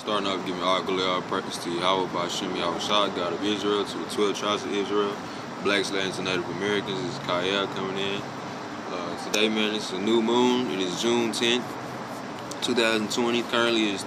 Starting off, giving all glory, all praise to Yahweh by Hashem Yahushua, God of Israel, to the 12 tribes of Israel, blacks, Latins, and Native Americans. This is Kyle coming in. Today, man, it's a new moon. It is June 10th, 2020. Currently, it is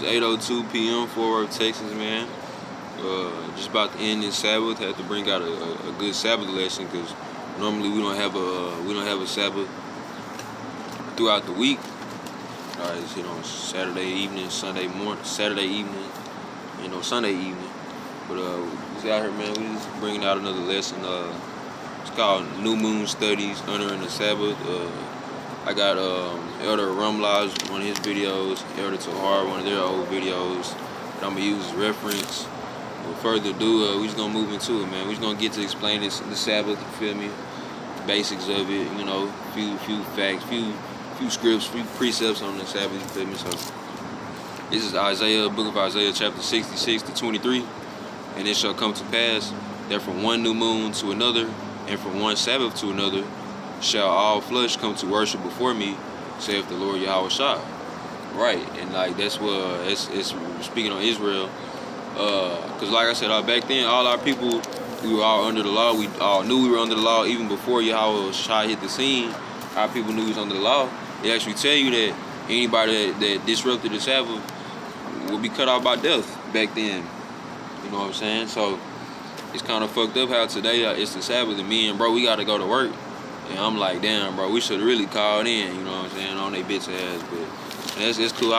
8:02 p.m. Fort Worth, Texas, man. Just about to end this Sabbath. Had to bring out a good Sabbath lesson because normally we don't have a Sabbath throughout the week. It's Saturday evening, Sunday morning, Saturday evening, Sunday evening. But we out here, man. We just bringing out another lesson. It's called New Moon Studies, Honoring the Sabbath. I got Elder Rumlaj, one of his videos, Elder Tahar, one of their old videos that I'm gonna use as reference. Without further ado, we just gonna move into it, man. We just gonna get to explain the Sabbath. You feel me? The basics of it. Few facts, few scripts, few precepts on the Sabbath, you feel me? So this is book of Isaiah, chapter 66 to 23. And it shall come to pass that from one new moon to another, and from one Sabbath to another, shall all flesh come to worship before me, saith the Lord Yahushua. Right, and that's what it's speaking on Israel. Because like I said, back then, all our people, we were all under the law. We all knew we were under the law even before Yahushua hit the scene. Our people knew he was under the law. They actually tell you that anybody that disrupted the Sabbath would be cut off by death back then. You know what I'm saying? So it's kind of fucked up how today it's the Sabbath and me and bro, we got to go to work. And I'm like, damn, bro, we should have really called in, you know what I'm saying, on they bitch ass. But it's cool.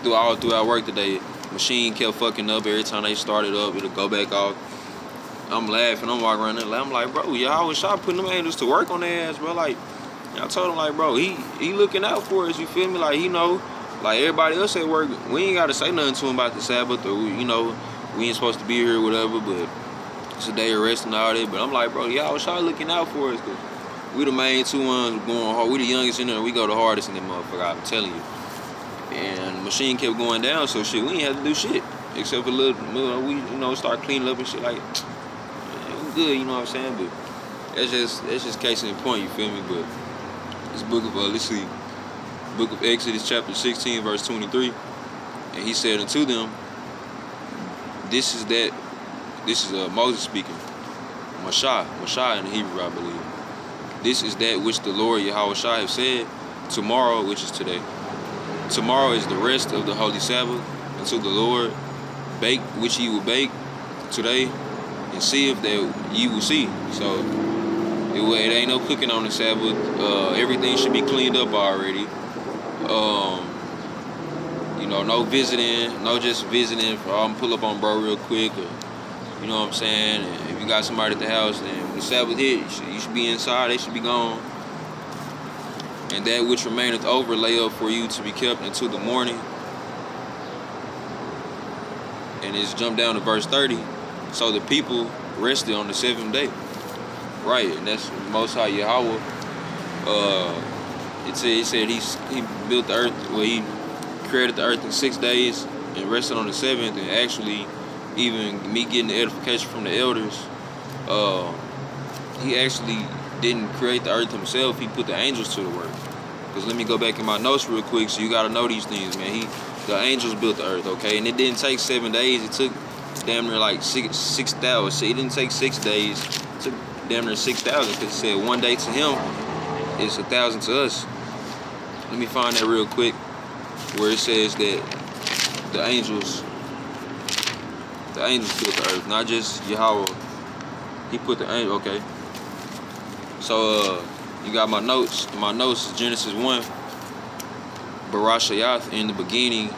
Throughout work today, machine kept fucking up. Every time they started up, it'll go back off. I'm laughing. I'm walking around there. I'm like, bro, y'all was putting them angels to work on their ass, bro. Like, I told him, like, bro, he looking out for us, you feel me? Like, he know, like everybody else at work, we ain't got to say nothing to him about the Sabbath, or, we ain't supposed to be here or whatever, but it's a day of rest and all that. But I'm like, bro, y'all was looking out for us, because we the main two ones going hard. We the youngest in there, and we go the hardest in that motherfucker, I'm telling you. And the machine kept going down, so shit, we ain't had to do shit, except for we start cleaning up and shit, like, man, we good, you know what I'm saying? But that's just case in point, you feel me? But this book of book of Exodus, chapter 16, verse 23, and he said unto them, this is Moses speaking, Mashah in the Hebrew, I believe. This is that which the Lord Yahushua have said, tomorrow, which is today. Tomorrow is the rest of the holy Sabbath unto the Lord. Bake which ye will bake today, and see if that ye will see. So it ain't no cooking on the Sabbath. Everything should be cleaned up already. No visiting, no just visiting. I'm pull up on bro real quick, or, you know what I'm saying? And if you got somebody at the house, then when the Sabbath hit, you should be inside. They should be gone. And that which remaineth over lay up for you to be kept until the morning. And it's jumped down to verse 30. So the people rested on the seventh day. Right, and that's Most High Yahweh. It said he built the earth, he created the earth in 6 days and rested on the seventh. And actually, even me getting the edification from the elders, he actually didn't create the earth himself. He put the angels to the work. Because let me go back in my notes real quick, so you got to know these things, man. The angels built the earth, okay? And it didn't take 7 days. It took damn near like 6,000. So it didn't take 6 days. It took damn near 6,000, because it said 1 day to him is 1,000 to us. Let me find that real quick, where it says that the angels built the earth, not just Yahweh. He put the angel, okay. So you got my notes. My notes is Genesis 1. Barashayath, in the beginning,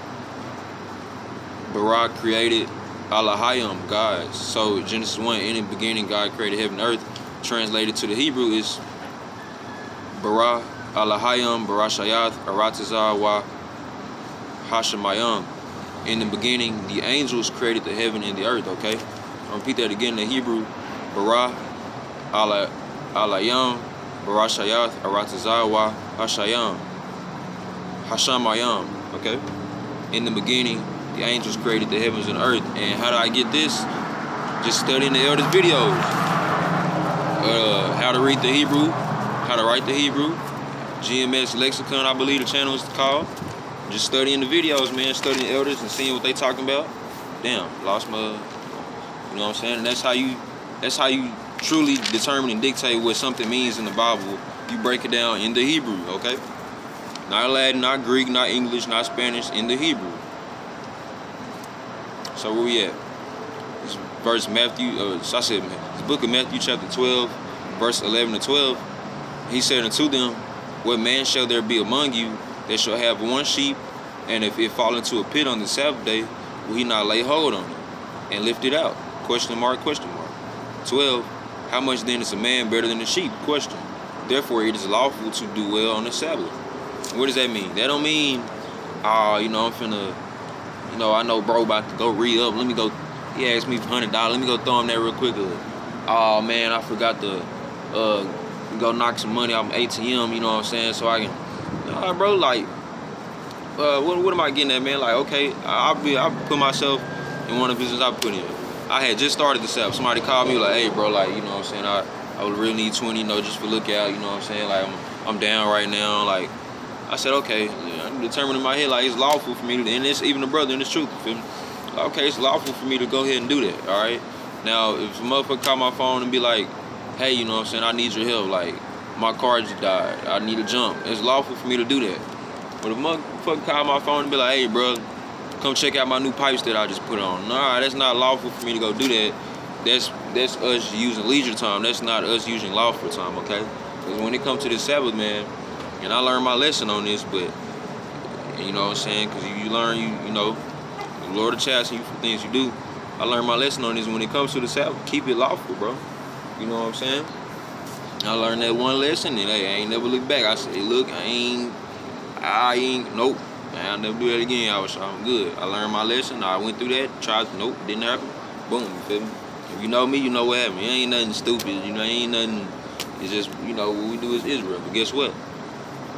Bara created Alahayim, God. So Genesis 1, in the beginning, God created heaven and earth. Translated to the Hebrew is Bara Alahayim, Barashayath, Aratazah wa Hashemayim. In the beginning, the angels created the heaven and the earth, okay? I'll repeat that again. In the Hebrew, Bara Alayam, Barashayath, Aratazah wa Hashemayim, okay? In the beginning, the angels created the heavens and earth. And how do I get this? Just studying the elders' videos. How to read the Hebrew, how to write the Hebrew, GMS Lexicon, I believe the channel is called. just studying the videos, man, studying the elders and seeing what they talking about. Damn, lost my, you know what I'm saying? And that's how you truly determine and dictate what something means in the Bible. You break it down in the Hebrew, okay? Not Latin, not Greek, not English, not Spanish, in the Hebrew. So where we at? This verse Matthew, the book of Matthew chapter 12, verse 11 to 12. He said unto them, what man shall there be among you that shall have one sheep, and if it fall into a pit on the Sabbath day, will he not lay hold on it and lift it out? Question mark, question mark. 12. How much then is a man better than a sheep? Question. Therefore it is lawful to do well on the Sabbath. What does that mean? That don't mean, I'm finna, I know bro about to go re-up. Let me go, he asked me for $100. Let me go throw him that real quick. Oh man, I forgot to go knock some money off my ATM, you know what I'm saying? So I can, bro, like, what am I getting at, man? Like, okay, I put myself in one of the positions I put in. I had just started the Sabbath. Somebody called me like, hey, bro, like, you know what I'm saying? I would really need 20, just for look out, you know what I'm saying? Like, I'm down right now. Like, I said, okay, I'm determining in my head, like, it's lawful for me to, and it's even the brother in the truth, you feel me? Okay, it's lawful for me to go ahead and do that, all right? Now, if a motherfucker call my phone and be like, hey, you know what I'm saying, I need your help, like, my car just died, I need a jump, it's lawful for me to do that. But if a motherfucker call my phone and be like, hey, bro, come check out my new pipes that I just put on. Nah, that's not lawful for me to go do that. That's us using leisure time. That's not us using lawful time, okay? Because when it comes to the Sabbath, man, and I learned my lesson on this, but, you know what I'm saying, because you learn, the Lord will chasten you for things you do. I learned my lesson on this. When it comes to the Sabbath, keep it lawful, bro. You know what I'm saying? I learned that one lesson, and hey, I ain't never looked back. I said, look, nope. I'll never do that again. I'm good. I learned my lesson. I went through that. Tried, nope, didn't happen. Boom, you feel me? If you know me, you know what happened. It ain't nothing stupid. Ain't nothing. It's just, what we do is Israel. But guess what?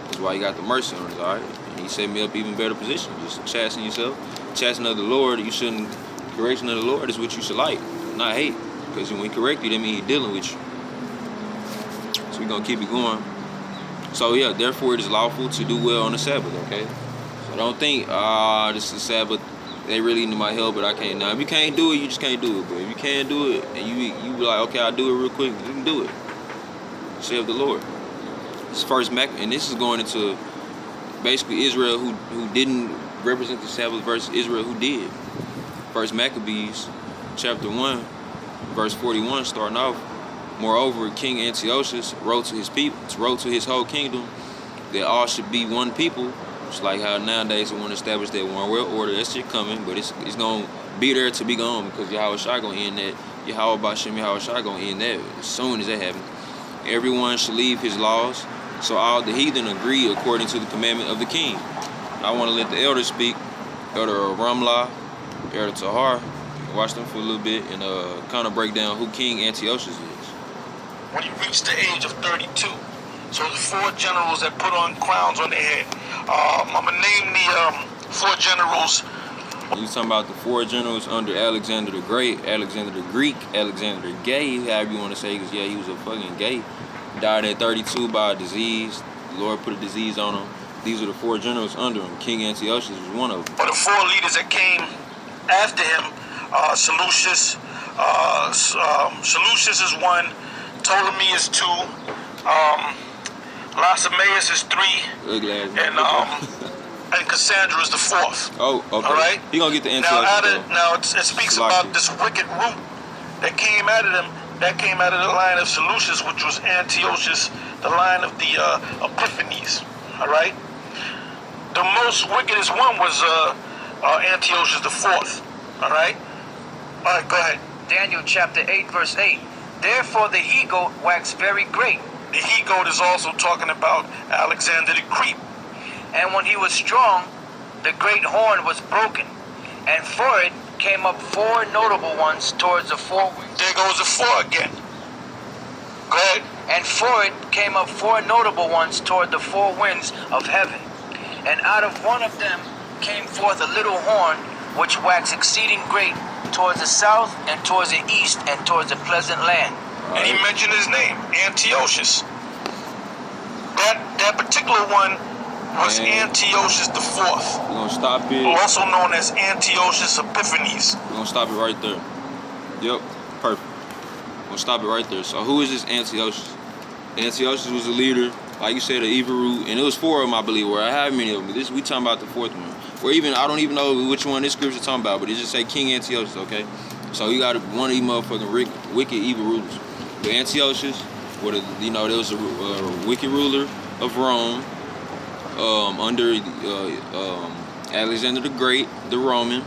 That's why he got the mercy on us, all right? And he set me up even better position. Just chasten yourself. Chasten of the Lord, correction of the Lord is what you should like, not hate. Because when he correct you, that means he's dealing with you. So we're going to keep it going. So yeah, therefore it is lawful to do well on the Sabbath, okay? So don't think, this is Sabbath, they really need my help, but I can't. Now, if you can't do it, you just can't do it. But if you can do it, and you be like, okay, I'll do it real quick, you can do it. Save the Lord. This first and this is going into basically Israel who didn't represent the Sabbath versus Israel who did. First Maccabees, chapter 1, verse 41, starting off. Moreover, King Antiochus wrote to his people, wrote to his whole kingdom that all should be one people. It's like how nowadays they want to establish that one world order. That shit coming, but it's gonna be there to be gone because Yahweh Shai gonna end that. Yahweh Bashem Yahweh Shai gonna end that as soon as that happens. Everyone should leave his laws, so all the heathen agree according to the commandment of the king. I want to let the elders speak, Elder Ramlah, Elder Tahar, watch them for a little bit and kind of break down who King Antiochus is. When he reached the age of 32. So the 4 generals that put on crowns on their head. I'm going to name the 4 generals. You talking about the 4 generals under Alexander the Great, Alexander the Greek, Alexander the Gay, however you want to say, because yeah, he was a fucking gay. Died at 32 by a disease. The Lord put a disease on him. These are the 4 generals under him. King Antiochus was one of them. But the 4 leaders that came after him, Seleucus. Seleucus is 1. Ptolemy is 2. Lacemaeus is 3. And Cassandra is the 4th. Oh, okay. All right? He gonna get the Antiochus. Now it speaks about this wicked root that came out of them. That came out of the line of Seleucus, which was Antiochus, the line of the Epiphanes. All right? The most wickedest one was Antiochus the 4th. All right? All right, go ahead. Daniel chapter 8, verse 8. Therefore the he-goat waxed very great. The he-goat is also talking about Alexander the Greek. And when he was strong, the great horn was broken. And for it came up 4 notable ones towards the 4 winds. There goes the 4 again. Go ahead. And for it came up 4 notable ones toward the 4 winds of heaven. And out of one of them came forth a little horn, which waxed exceeding great towards the south and towards the east and towards the pleasant land. And he mentioned his name, Antiochus. That particular one was Antiochus the Fourth. We're gonna stop it. Also known as Antiochus Epiphanes. We're gonna stop it right there. Yep, perfect. We're gonna stop it right there. So who is this Antiochus? Antiochus was a leader, like you said, of evil root, and it was 4 of them, I believe. Where I have many of them. This we talking about the 4th one. Or even I don't even know which one this scripture talking about, but it just say King Antiochus. Okay, so you got one of these motherfucking wicked evil rulers. But Antiochus, there was a wicked ruler of Rome under Alexander the Great, the Roman.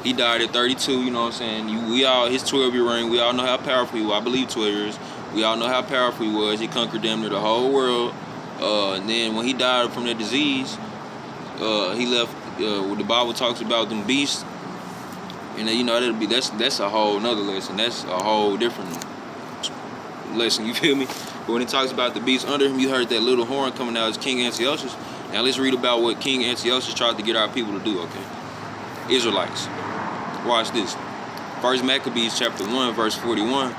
He died at 32. You know what I'm saying? We all his 12-year reign. We all know how powerful he was. I believe 12 years. We all know how powerful he was. He conquered damn near the whole world. And then when he died from that disease, he left. What the Bible talks about them beasts, and that's a whole nother lesson. That's a whole different lesson. You feel me? But when it talks about the beast under him, you heard that little horn coming out as King Antiochus. Now let's read about what King Antiochus tried to get our people to do. Okay, Israelites. Watch this. First Maccabees chapter 1 verse 41.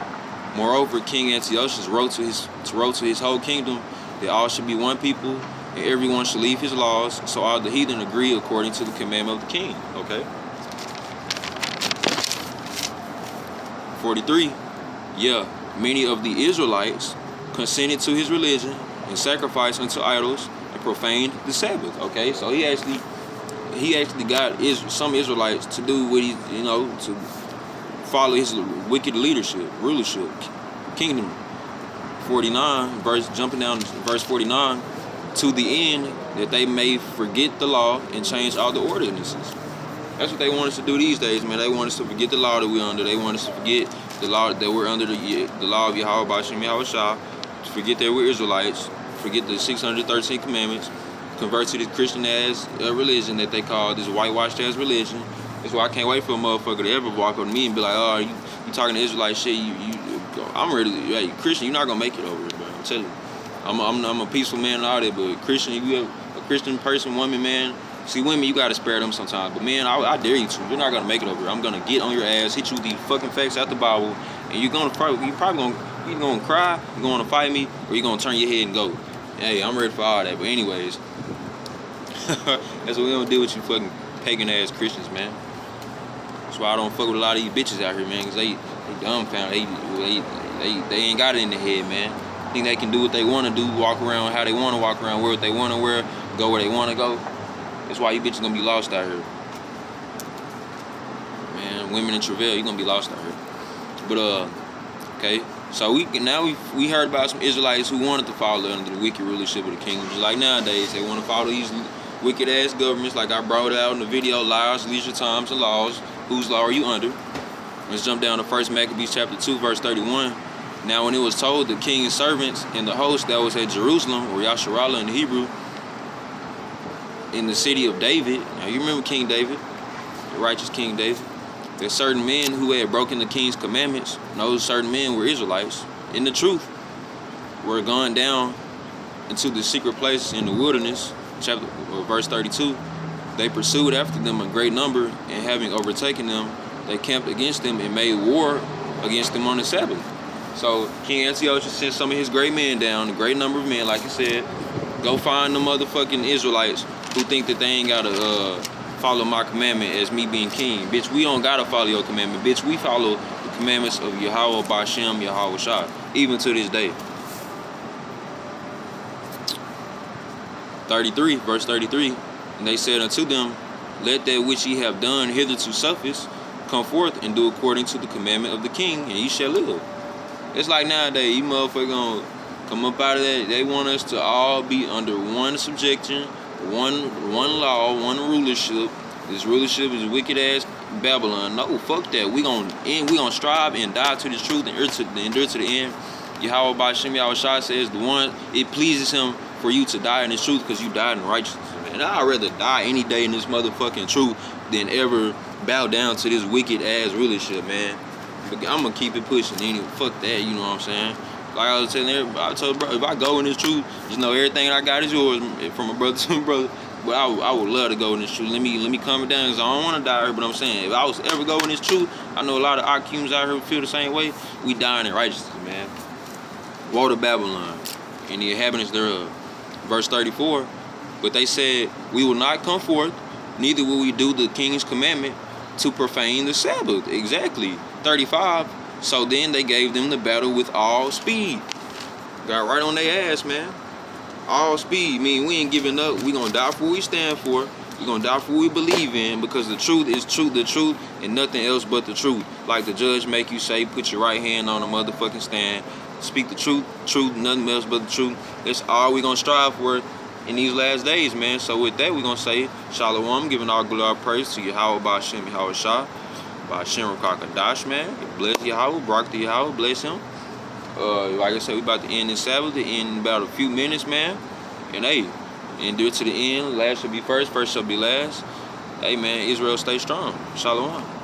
Moreover, King Antiochus wrote to his whole kingdom that all should be one people, and everyone should leave his laws, so all the heathen agree according to the commandment of the king. Okay. 43. Yeah, many of the Israelites consented to his religion and sacrificed unto idols and profaned the Sabbath. Okay, so he actually got some Israelites to do what to follow his wicked rulership, kingdom. 49, jumping down to verse 49, to the end that they may forget the law and change all the ordinances. That's what they want us to do these days, man. They want us to forget the law that we're under. They want us to forget the law that we're under, the law of Yahweh B'Shem Yahweh Shah. Forget that we're Israelites. Forget the 613 commandments. Convert to this Christian-ass religion that they call this whitewashed-ass religion. That's why I can't wait for a motherfucker to ever walk up to me and be like, oh, you talking to Israelite shit, I'm ready to, hey, Christian, you're not going to make it over here, bro. I'm telling you. I'm a peaceful man and all that, but Christian, you have a Christian person, woman, man. See, women, you got to spare them sometimes. But, man, I dare you to. You're not going to make it over here. I'm going to get on your ass, hit you with these fucking facts out the Bible, and you're probably going to cry, you're going to fight me, or you're going to turn your head and go. Hey, I'm ready for all that. But anyways, that's what we don't do with you fucking pagan-ass Christians, man. That's why I don't fuck with a lot of these bitches out here, man, because they dumbfounded. They ain't got it in their head, man. Think they can do what they want to do, walk around how they want to walk around, wear what they want to wear, go where they want to go. That's why you bitches gonna be lost out here. Man, women in travail, you gonna be lost out here. But okay. So we heard about some Israelites who wanted to follow under the wicked rulership of the kingdom. Just like nowadays, they want to follow these wicked ass governments, like I brought out in the video, liars, leisure times, and laws. Whose law are you under? Let's jump down to 1 Maccabees chapter 2, verse 31. Now when it was told the king's servants and the host that was at Jerusalem, or Yasharallah in the Hebrew, in the city of David, now you remember King David, the righteous King David, that certain men who had broken the king's commandments, those certain men were Israelites, in the truth, were gone down into the secret places in the wilderness, verse 32. They pursued after them a great number, and having overtaken them, they camped against them and made war against them on the Sabbath. So King Antiochus sent some of his great men down, a great number of men, like I said, go find the motherfucking Israelites who think that they ain't gotta follow my commandment as me being king. Bitch, we don't gotta follow your commandment. Bitch, we follow the commandments of Yahweh B'Shem Yahweh Shah, even to this day. 33, verse 33, and they said unto them, let that which ye have done hitherto suffice, come forth and do according to the commandment of the king, and ye shall live. It's like nowadays, you motherfuckers gonna come up out of that. They want us to all be under one subjection, one law, one rulership. This rulership is wicked ass Babylon. No, fuck that. We gonna strive and die to this truth and endure to the end. Yahweh B'Shem Yahweh Shah says the one, it pleases him for you to die in this truth because you died in righteousness. Man, I'd rather die any day in this motherfucking truth than ever bow down to this wicked ass rulership, man. But I'm gonna keep it pushing anyway. Fuck that, you know what I'm saying? Like I was telling everybody, I told bro, if I go in this truth, just know everything I got is yours, from a brother to a brother. But I would love to go in this truth. Let me calm it down, because I don't want to die here. But I'm saying, if I was ever go in this truth, I know a lot of Akums out here feel the same way. We dying in righteousness, man. Woe to Babylon and the inhabitants thereof. Verse 34. But they said, we will not come forth, neither will we do the king's commandment to profane the Sabbath. Exactly. 35. So then they gave them the battle with all speed. Got right on their ass, man. All speed. Mean we ain't giving up. We gonna die for what we stand for. We gonna die for what we believe in, because the truth is truth, the truth, and nothing else but the truth. Like the judge make you say, put your right hand on the motherfucking stand. Speak the truth, nothing else but the truth. That's all we gonna strive for in these last days, man. So with that, we gonna say Shalom, giving all glory praise to Yahweh Ba'Shem Yahweh Shah, Ba'Shem Rakakadash, man. Bless Yahweh, Barak to Yahweh, bless him. Like I said, we about to end this Sabbath in about a few minutes, man. And hey, endure to the end. Last shall be first shall be last. Hey, man, Israel, stay strong. Shalom.